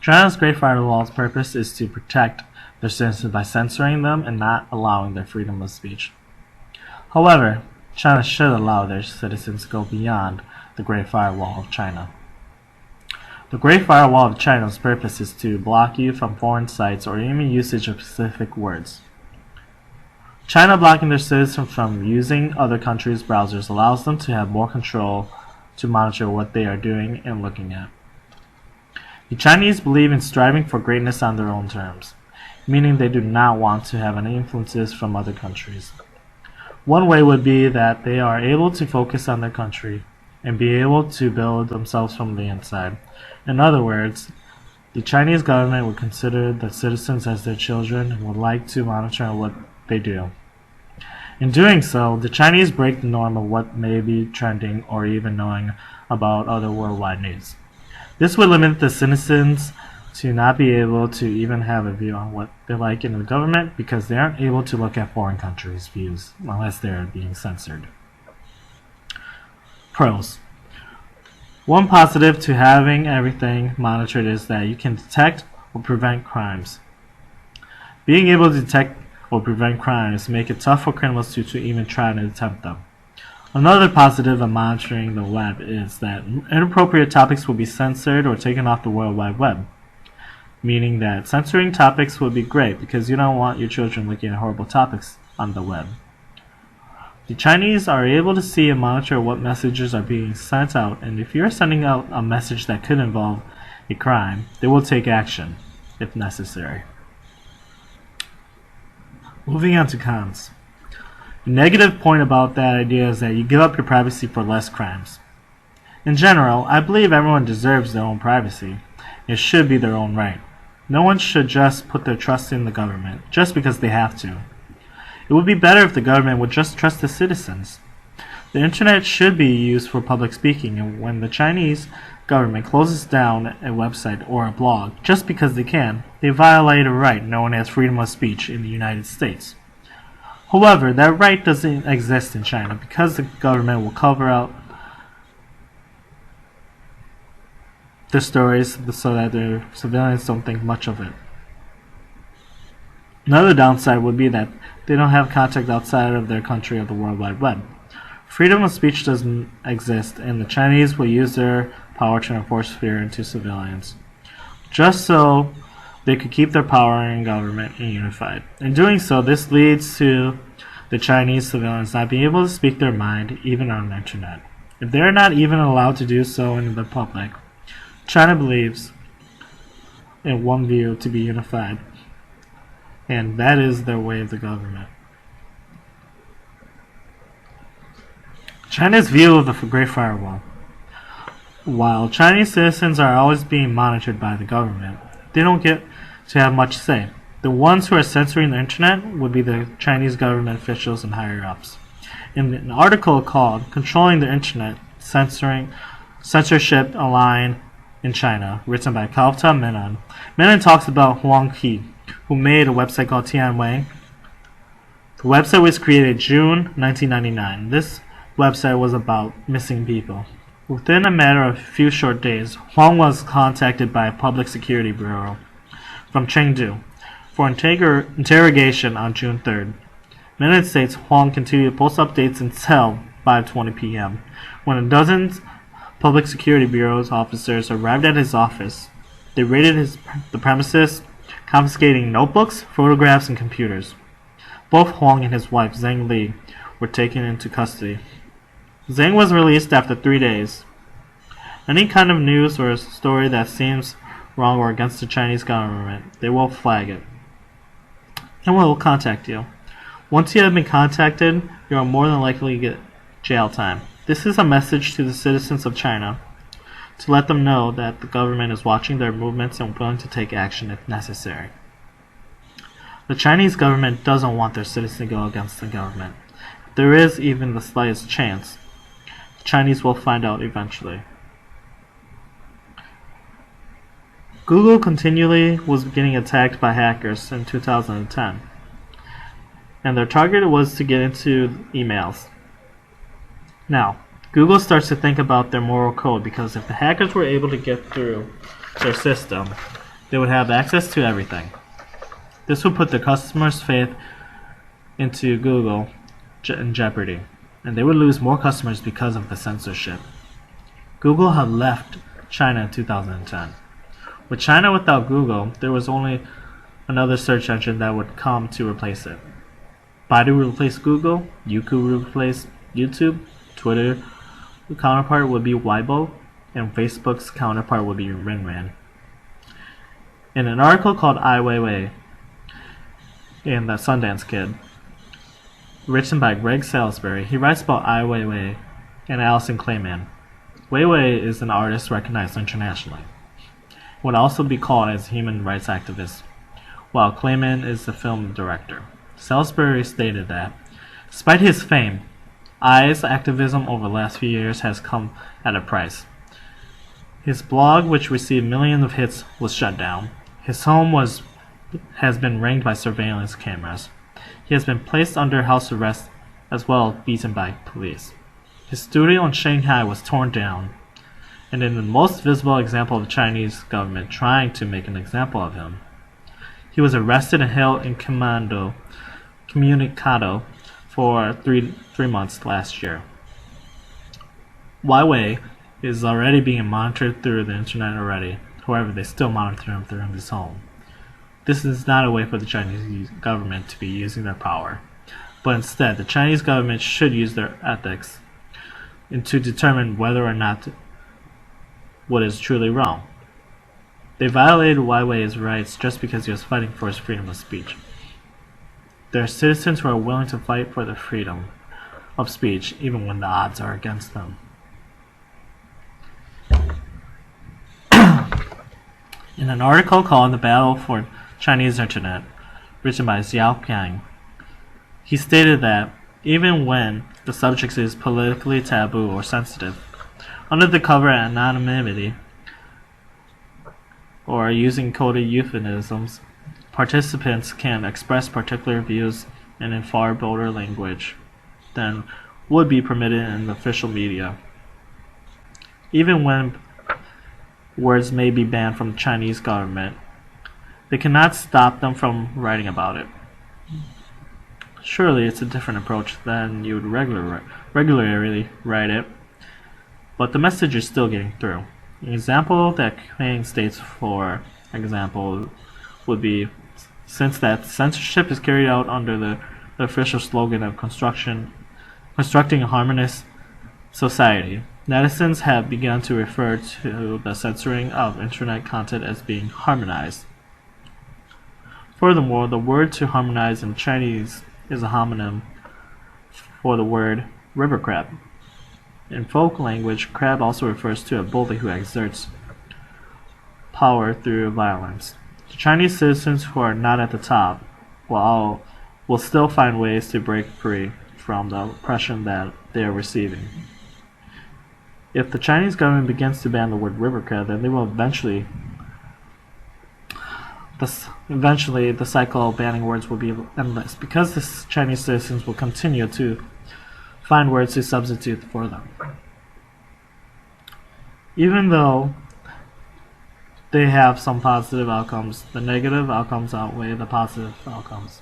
China's Great Firewall's purpose is to protect their citizens by censoring them and not allowing their freedom of speech. However, China should allow their citizens to go beyond the Great Firewall of China. The Great Firewall of China's purpose is to block you from foreign sites or even usage of specific words. China blocking their citizens from using other countries' browsers allows them to have more control to monitor what they are doing and looking at. The Chinese believe in striving for greatness on their own terms, meaning they do not want to have any influences from other countries. One way would be that they are able to focus on their country and be able to build themselves from the inside. In other words, the Chinese government would consider the citizens as their children and would like to monitor what they do. In doing so, the Chinese break the norm of what may be trending or even knowing about other worldwide news. This would limit the citizens to not be able to even have a view on what they like in the government because they aren't able to look at foreign countries' views unless they are being censored. Pros. One positive to having everything monitored is that you can detect or prevent crimes. Being able to detect or prevent crimes make it tough for criminals to even try to attempt them. Another positive of monitoring the web is that inappropriate topics will be censored or taken off the World Wide Web, meaning that censoring topics would be great because you don't want your children looking at horrible topics on the web. The Chinese are able to see and monitor what messages are being sent out, and if you're sending out a message that could involve a crime, they will take action if necessary. Moving on to cons. The negative point about that idea is that you give up your privacy for less crimes. In general, I believe everyone deserves their own privacy. It should be their own right. No one should just put their trust in the government just because they have to. It would be better if the government would just trust the citizens. The internet should be used for public speaking, and when the Chinese government closes down a website or a blog just because they can, they violate a right known as freedom of speech in the United States. However, that right doesn't exist in China because the government will cover out the stories so that their civilians don't think much of it. Another downside would be that they don't have contact outside of their country of the World Wide Web. Freedom of speech doesn't exist, and the Chinese will use their power to enforce fear into civilians, just so they could keep their power in government and unified. In doing so, this leads to the Chinese civilians not being able to speak their mind even on the internet. If they are not even allowed to do so in the public, China believes in one view to be unified, and that is their way of the government. China's view of the Great Firewall. While Chinese citizens are always being monitored by the government, they don't get to have much say. The ones who are censoring the internet would be the Chinese government officials and higher-ups. In an article called Controlling the Internet, Censorship Online in China, written by Kavta Menon, Menon talks about Huang He, who made a website called Tianwei. The website was created June 1999. This website was about missing people. Within a matter of a few short days, Huang was contacted by a public security bureau from Chengdu for interrogation on June 3rd. Menon states Huang continued to post updates until 5:20 p.m. when a dozen public security bureau's officers arrived at his office. They raided the premises, confiscating notebooks, photographs, and computers. Both Huang and his wife, Zhang Li, were taken into custody. Zhang was released after 3 days. Any kind of news or story that seems wrong or against the Chinese government, they will flag it and will contact you. Once you have been contacted, you are more than likely to get jail time. This is a message to the citizens of China to let them know that the government is watching their movements and willing to take action if necessary. The Chinese government doesn't want their citizens to go against the government. If there is even the slightest chance, the Chinese will find out eventually. Google continually was getting attacked by hackers in 2010, and their target was to get into emails. Now, Google starts to think about their moral code because if the hackers were able to get through their system, they would have access to everything. This would put the customers' faith into Google in jeopardy, and they would lose more customers because of the censorship. Google had left China in 2010. With China without Google, there was only another search engine that would come to replace it. Baidu would replace Google, Youku would replace YouTube, Twitter counterpart would be Weibo, and Facebook's counterpart would be Renren. In an article called Ai Weiwei in The Sundance Kid, written by Greg Salisbury, he writes about Ai Weiwei and Alison Clayman. Weiwei is an artist recognized internationally. Would also be called as a human rights activist, while Clayman is the film director. Salisbury stated that, despite his fame, Ai's activism over the last few years has come at a price. His blog, which received millions of hits, was shut down. His home has been ringed by surveillance cameras. He has been placed under house arrest as well as beaten by police. His studio in Shanghai was torn down, and in the most visible example of the Chinese government trying to make an example of him, he was arrested and held in communicado for three months last year. Huawei is already being monitored through the internet already. However, they still monitor him through his home. This is not a way for the Chinese government to be using their power, but instead, the Chinese government should use their ethics to determine whether or not what is truly wrong. They violated Huawei's rights just because he was fighting for his freedom of speech. There are citizens who are willing to fight for the freedom of speech even when the odds are against them. In an article called The Battle for Chinese Internet, written by Xiao Piang, he stated that even when the subject is politically taboo or sensitive, under the cover of anonymity or using coded euphemisms, participants can express particular views in far bolder language than would be permitted in the official media. Even when words may be banned from the Chinese government, they cannot stop them from writing about it. Surely it's a different approach than you would regularly write it, but the message is still getting through. An example that Kang states, for example, would be, since that censorship is carried out under the official slogan of constructing a harmonious society, netizens have begun to refer to the censoring of internet content as being harmonized. Furthermore, the word to harmonize in Chinese is a homonym for the word river crab. In folk language, crab also refers to a bully who exerts power through violence. The Chinese citizens who are not at the top will still find ways to break free from the oppression that they are receiving. If the Chinese government begins to ban the word river crab, then they will eventually the cycle of banning words will be endless, because the Chinese citizens will continue to find words to substitute for them. Even though they have some positive outcomes, the negative outcomes outweigh the positive outcomes.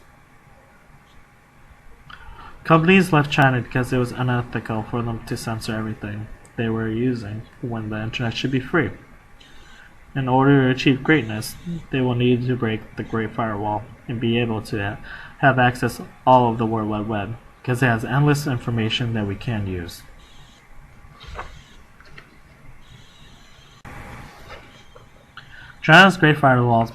Companies left China because it was unethical for them to censor everything they were using when the internet should be free. In order to achieve greatness, they will need to break the Great Firewall and be able to have access to all of the World Wide Web, because it has endless information that we can use. China's Great Firewall